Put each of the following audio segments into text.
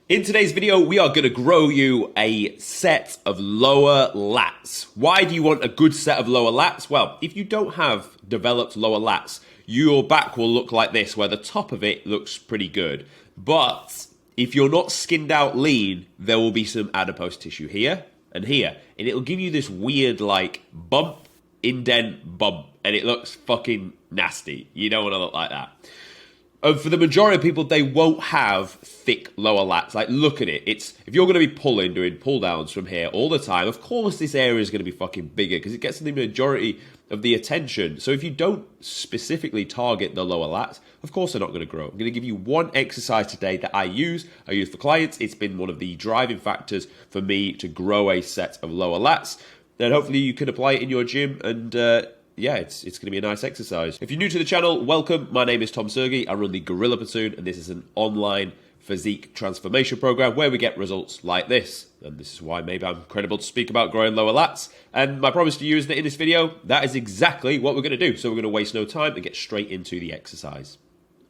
In today's video, we are going to grow you a set of lower lats. Why do you want a good set of lower lats? Well, if you don't have developed lower lats, your back will look like this, where the top of it looks pretty good. But if you're not skinned out lean, there will be some adipose tissue here and here. And it'll give you this weird, like, bump, indent, bump. And it looks fucking nasty. You don't want to look like that. For the majority of people, they won't have thick lower lats. Like, look at it. If you're going to be doing pull downs from here all the time, of course this area is going to be fucking bigger because it gets the majority of the attention. So if you don't specifically target the lower lats, of course they're not going to grow. I'm going to give you one exercise today that I use for clients. It's been one of the driving factors for me to grow a set of lower lats. And hopefully you can apply it in your gym and yeah, it's going to be a nice exercise. If you're new to the channel, welcome. My name is Tom Sergey. I run the Gorilla Platoon, and this is an online physique transformation program where we get results like this. And this is why maybe I'm credible to speak about growing lower lats. And my promise to you is that in this video, that is exactly what we're going to do. So we're going to waste no time and get straight into the exercise.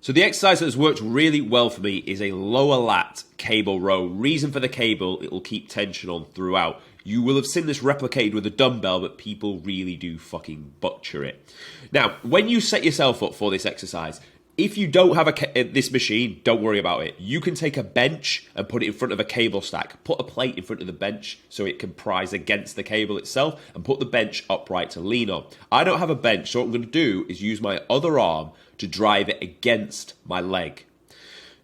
So the exercise that has worked really well for me is a lower lat cable row. Reason for the cable, it will keep tension on throughout. You will have seen this replicated with a dumbbell, but people really do fucking butcher it. Now, when you set yourself up for this exercise, if you don't have this machine, don't worry about it. You can take a bench and put it in front of a cable stack. Put a plate in front of the bench so it can prise against the cable itself and put the bench upright to lean on. I don't have a bench, so what I'm going to do is use my other arm to drive it against my leg.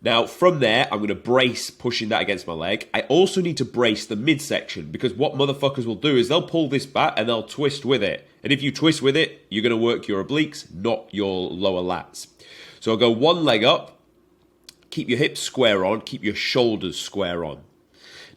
Now, from there, I'm going to brace pushing that against my leg. I also need to brace the midsection because what motherfuckers will do is they'll pull this back and they'll twist with it. And if you twist with it, you're going to work your obliques, not your lower lats. So I'll go one leg up, keep your hips square on, keep your shoulders square on.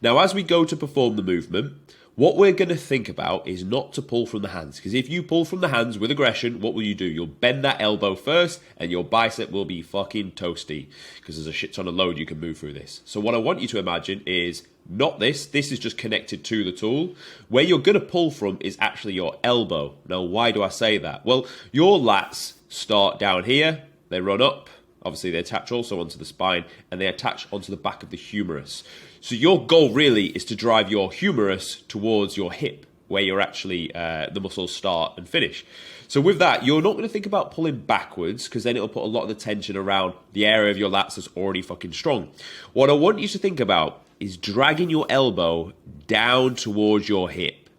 Now, as we go to perform the movement, what we're going to think about is not to pull from the hands. Because if you pull from the hands with aggression, what will you do? You'll bend that elbow first and your bicep will be fucking toasty. Because there's a shit ton of load you can move through this. So what I want you to imagine is not this. This is just connected to the tool. Where you're going to pull from is actually your elbow. Now, why do I say that? Well, your lats start down here. They run up. Obviously, they attach also onto the spine and they attach onto the back of the humerus. So your goal really is to drive your humerus towards your hip, where you're actually, the muscles start and finish. So with that, you're not going to think about pulling backwards because then it'll put a lot of the tension around the area of your lats that's already fucking strong. What I want you to think about is dragging your elbow down towards your hip.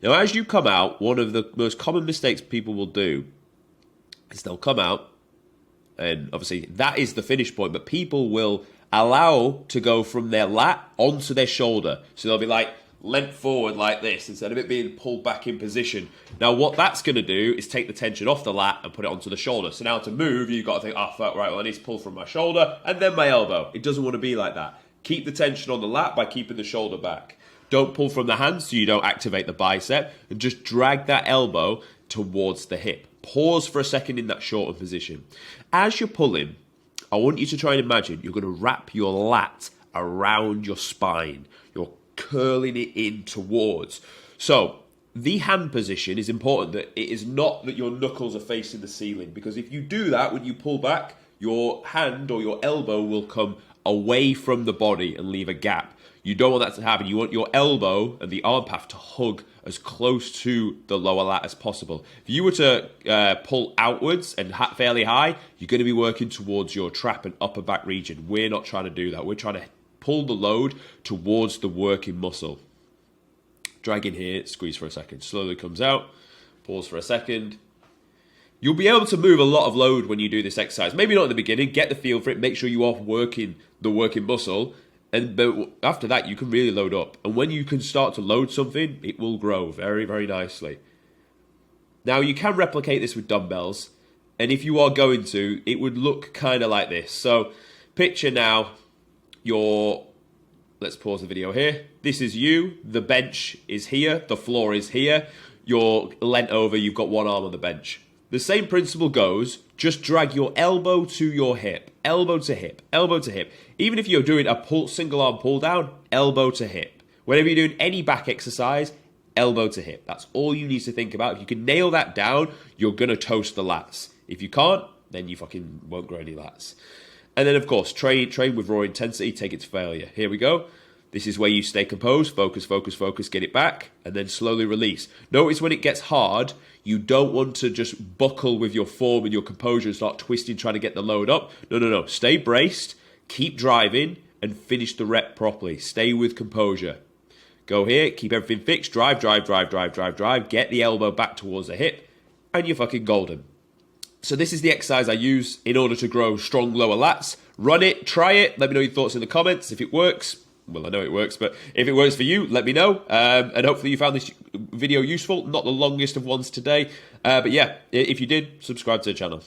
Now, as you come out, one of the most common mistakes people will do is they'll come out, and obviously that is the finish point, but people will allow to go from their lat onto their shoulder. So they'll be like leant forward like this instead of it being pulled back in position. Now what that's going to do is take the tension off the lat and put it onto the shoulder. So now to move, you've got to think, oh fuck, right, well I need to pull from my shoulder and then my elbow. It doesn't want to be like that. Keep the tension on the lat by keeping the shoulder back. Don't pull from the hands so you don't activate the bicep, and just drag that elbow towards the hip. Pause for a second in that shortened position. As you're pulling, I want you to try and imagine you're going to wrap your lat around your spine. You're curling it in towards. So the hand position is important, that it is not that your knuckles are facing the ceiling, because if you do that, when you pull back, your hand or your elbow will come away from the body and leave a gap. You don't want that to happen. You want your elbow and the arm path to hug as close to the lower lat as possible. If you were to pull outwards and fairly high, you're going to be working towards your trap and upper back region. We're not trying to do that. We're trying to pull the load towards the working muscle. Drag in here, squeeze for a second. Slowly comes out, pause for a second. You'll be able to move a lot of load when you do this exercise. Maybe not at the beginning. Get the feel for it. Make sure you are working the working muscle. But after that, you can really load up. And when you can start to load something, it will grow very, very nicely. Now, you can replicate this with dumbbells. And if you are going to, it would look kind of like this. So picture now let's pause the video here. This is you. The bench is here. The floor is here. You're leant over. You've got one arm on the bench. The same principle goes, just drag your elbow to your hip, elbow to hip, elbow to hip. Even if you're doing a single arm pull down, elbow to hip. Whenever you're doing any back exercise, elbow to hip. That's all you need to think about. If you can nail that down, you're going to toast the lats. If you can't, then you fucking won't grow any lats. And then, of course, train with raw intensity, take it to failure. Here we go. This is where you stay composed, focus, focus, focus, get it back, and then slowly release. Notice when it gets hard, you don't want to just buckle with your form and your composure and start twisting, trying to get the load up. No, no, no. Stay braced, keep driving, and finish the rep properly. Stay with composure. Go here, keep everything fixed, drive, drive, drive, drive, drive, drive, get the elbow back towards the hip, and you're fucking golden. So this is the exercise I use in order to grow strong lower lats. Run it, try it, let me know your thoughts in the comments. If it works, well, I know it works, but if it works for you, let me know. And hopefully you found this video useful. Not the longest of ones today. But yeah, if you did, subscribe to the channel.